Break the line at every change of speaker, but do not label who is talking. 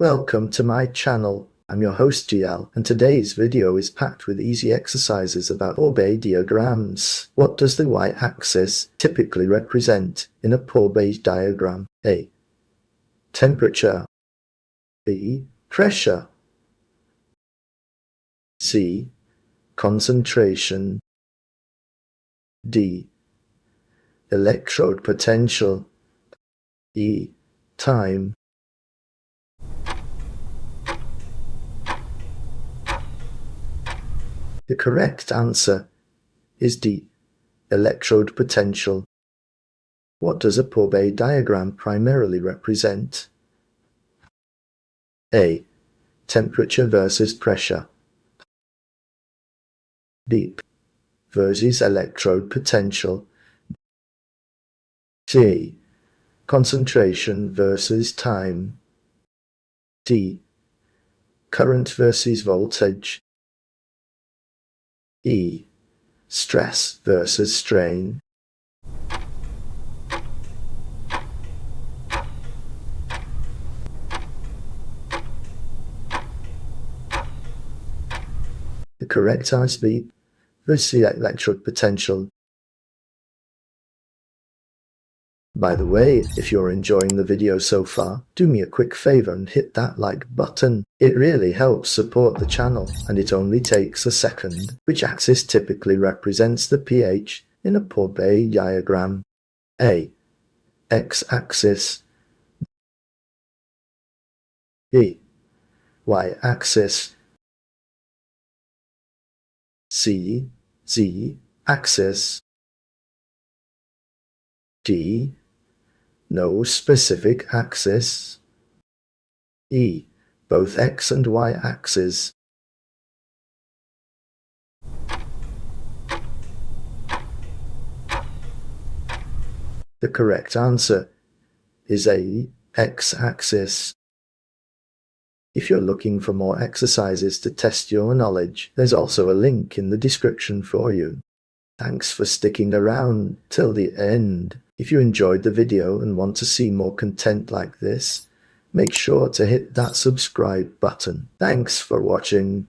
Welcome to my channel. I'm your host GL, and today's video is packed with easy exercises about Pourbaix diagrams. What does the y-axis typically represent in a Pourbaix diagram? A. Temperature. B. Pressure. C. Concentration. D. Electrode potential. E. Time. The correct answer is D. Electrode potential. What does a Pourbaix diagram primarily represent? A. Temperature versus pressure. B. Versus electrode potential. C. Concentration versus time. D. Current versus voltage. E. Stress versus strain. The correct answer is B. Versus electrode potential. By the way, if you're enjoying the video so far, do me a quick favor and hit that like button. It really helps support the channel, and it only takes a second. Which axis typically represents the pH in a Pourbaix diagram? A. X-axis. B. Y-axis. C. Z-axis. D. No specific axis. E. Both X and Y axes. The correct answer is A. X-axis. If you're looking for more exercises to test your knowledge, there's also a link in the description for you. Thanks for sticking around till the end. If you enjoyed the video and want to see more content like this, make sure to hit that subscribe button. Thanks for watching.